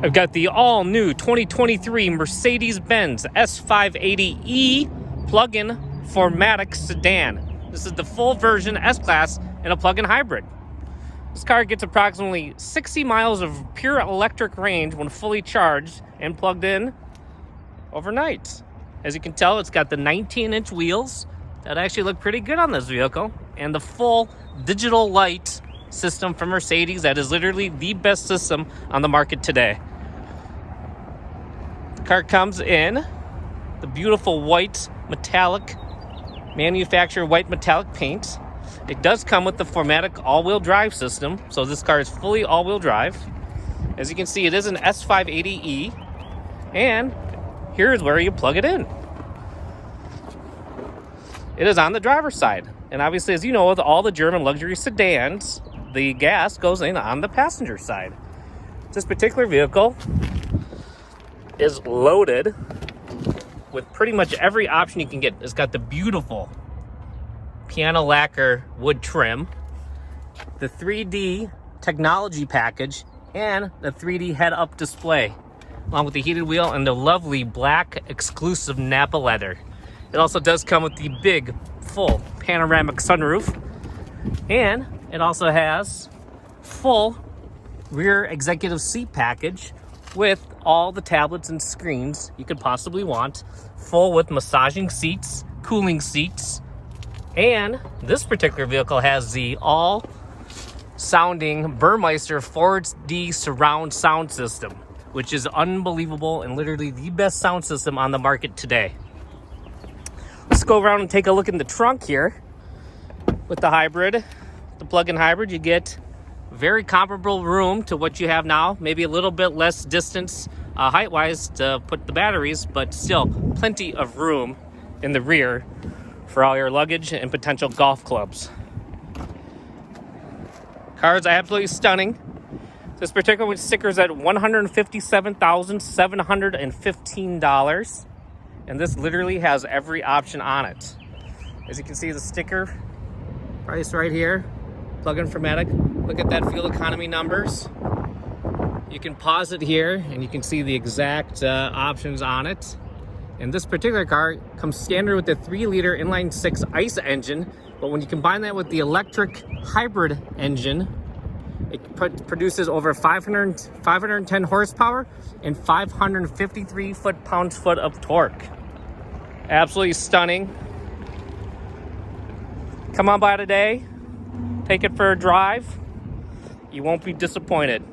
I've got the all-new 2023 Mercedes-Benz S580e plug-in 4MATIC sedan. This is the full version S-Class in a plug-in hybrid. This car gets approximately 60 miles of pure electric range when fully charged and plugged in overnight. As you can tell, it's got the 19-inch wheels that actually look pretty good on this vehicle, and the full digital light system from Mercedes that is literally the best system on the market today. The car comes in the beautiful white metallic, manufacturer white metallic paint. It does come with the 4MATIC all-wheel drive system, so this car is fully all-wheel drive. As you can see, it is an S580e, and here is where you plug it in. It is on the driver's side, and obviously, as you know, with all the German luxury sedans, the gas goes in on the passenger side. This particular vehicle is loaded with pretty much every option you can get. It's got the beautiful piano lacquer wood trim, the 3D technology package, and the 3D head-up display, along with the heated wheel and the lovely black exclusive Napa leather. It also does come with the big, full panoramic sunroof, and it also has full rear executive seat package with all the tablets and screens you could possibly want, full with massaging seats, cooling seats, and this particular vehicle has the all-sounding Burmeister 4D surround sound system, which is unbelievable and literally the best sound system on the market today. Let's go around and take a look in the trunk here. With the hybrid, the plug-in hybrid, you get very comparable room to what you have now, maybe a little bit less distance height-wise to put the batteries, but still plenty of room in the rear for all your luggage and potential golf clubs. Car is absolutely stunning. This particular one stickers at $157,715, and this literally has every option on it. As you can see, the sticker price right here, plug-in 4MATIC. Look at that fuel economy numbers. You can pause it here and you can see the exact options on it. And this particular car comes standard with the 3-liter inline-6 ICE engine, but when you combine that with the electric hybrid engine, it produces over 510 horsepower and 553 foot-pounds-foot of torque. Absolutely stunning. Come on by today, take it for a drive. You won't be disappointed.